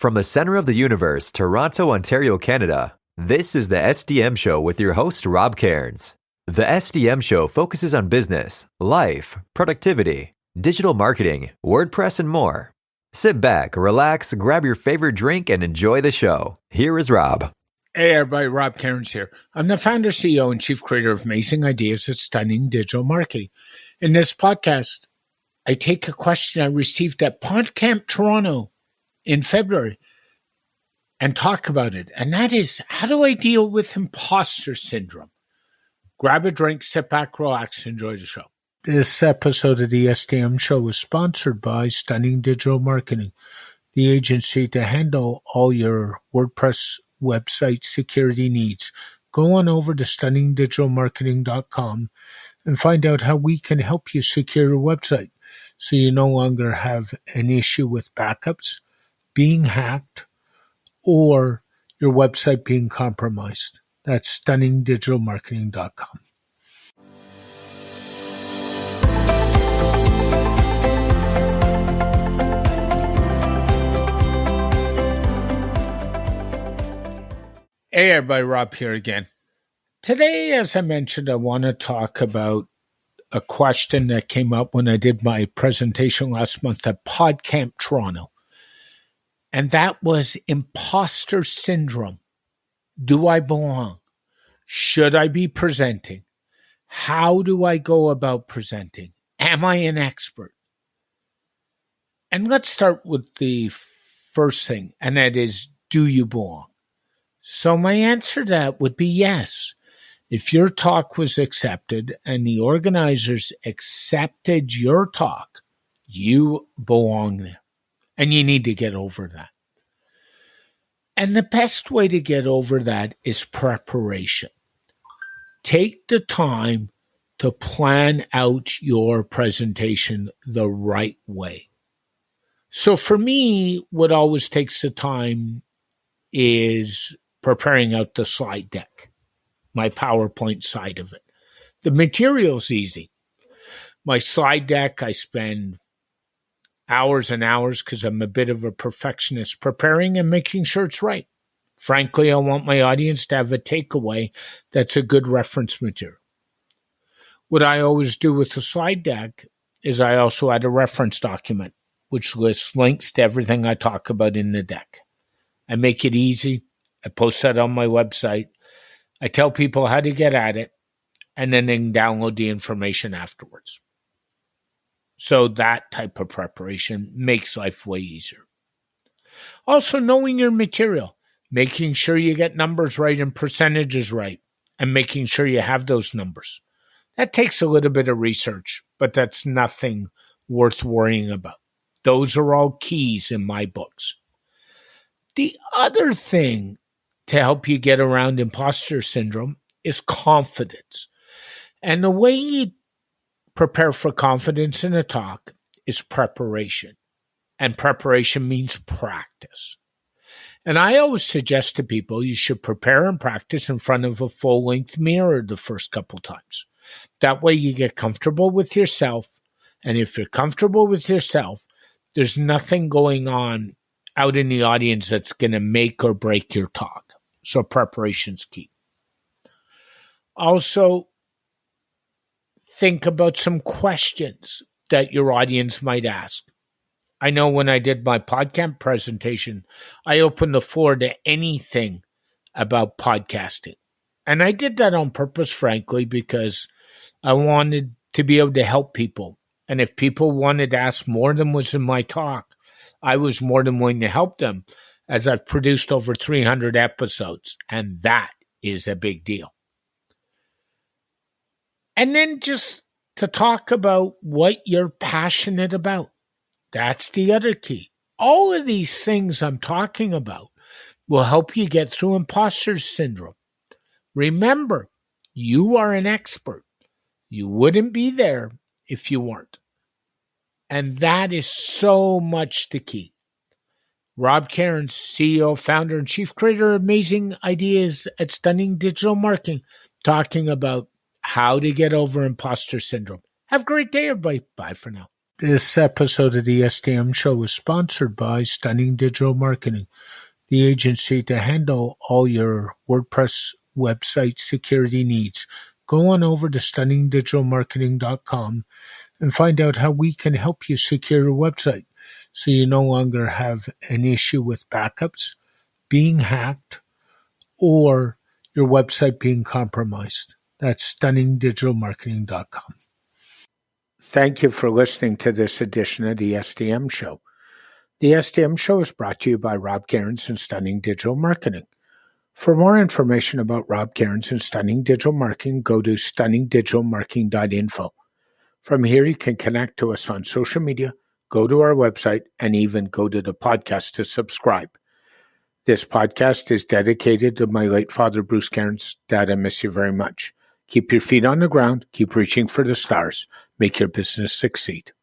From the center of the universe, Toronto, Ontario, Canada, this is the SDM Show with your host, Rob Cairns. The SDM Show focuses on business, life, productivity, digital marketing, WordPress, and more. Sit back, relax, grab your favorite drink, and enjoy the show. Here is Rob. Hey everybody, Rob Cairns here. I'm the founder, CEO, and chief creator of Amazing Ideas at Stunning Digital Marketing. In this podcast, I take a question I received at PodCamp Toronto in February and talk about it. And that is, how do I deal with imposter syndrome? Grab a drink, sit back, relax, enjoy the show. This episode of the SDM Show is sponsored by Stunning Digital Marketing, the agency to handle all your WordPress website security needs. Go on over to stunningdigitalmarketing.com and find out how we can help you secure your website so you no longer have an issue with backups, being hacked, or your website being compromised. That's stunningdigitalmarketing.com. Hey everybody, Rob here again. Today, as I mentioned, I want to talk about a question that came up when I did my presentation last month at PodCamp Toronto. And that was imposter syndrome. Do I belong? Should I be presenting? How do I go about presenting? Am I an expert? And let's start with the first thing, and that is, do you belong? So my answer to that would be yes. If your talk was accepted and the organizers accepted your talk, you belong there. And you need to get over that. And the best way to get over that is preparation. Take the time to plan out your presentation the right way. So for me, what always takes the time is preparing out the slide deck, my PowerPoint side of it. The material's easy. My slide deck, I spend hours and hours because I'm a bit of a perfectionist preparing and making sure it's right. Frankly, I want my audience to have a takeaway that's a good reference material. What I always do with the slide deck is I also add a reference document, which lists links to everything I talk about in the deck. I make it easy. I post that on my website. I tell people how to get at it, and then they can download the information afterwards. So that type of preparation makes life way easier. Also, knowing your material, making sure you get numbers right and percentages right, and making sure you have those numbers. That takes a little bit of research, but that's nothing worth worrying about. Those are all keys in my books. The other thing to help you get around imposter syndrome is confidence. And the way you prepare for confidence in a talk is preparation. And preparation means practice. And I always suggest to people you should prepare and practice in front of a full-length mirror the first couple times. That way you get comfortable with yourself. And if you're comfortable with yourself, there's nothing going on out in the audience that's going to make or break your talk. So preparation's key. Also, think about some questions that your audience might ask. I know when I did my PodCamp presentation, I opened the floor to anything about podcasting. And I did that on purpose, frankly, because I wanted to be able to help people. And if people wanted to ask more than was in my talk, I was more than willing to help them, as I've produced over 300 episodes, and that is a big deal. And then just to talk about what you're passionate about. That's the other key. All of these things I'm talking about will help you get through imposter syndrome. Remember, you are an expert. You wouldn't be there if you weren't. And that is so much the key. Rob Cairns, CEO, founder, and chief creator of Amazing Ideas at Stunning Digital Marketing, talking about how to get over imposter syndrome. Have a great day, everybody. Bye for now. This episode of the SDM Show is sponsored by Stunning Digital Marketing, the agency to handle all your WordPress website security needs. Go on over to stunningdigitalmarketing.com and find out how we can help you secure your website so you no longer have an issue with backups, being hacked, or your website being compromised. That's stunningdigitalmarketing.com. Thank you for listening to this edition of the SDM Show. The SDM Show is brought to you by Rob Cairns and Stunning Digital Marketing. For more information about Rob Cairns and Stunning Digital Marketing, go to stunningdigitalmarketing.info. From here, you can connect to us on social media, go to our website, and even go to the podcast to subscribe. This podcast is dedicated to my late father, Bruce Cairns. Dad, I miss you very much. Keep your feet on the ground. Keep reaching for the stars. Make your business succeed.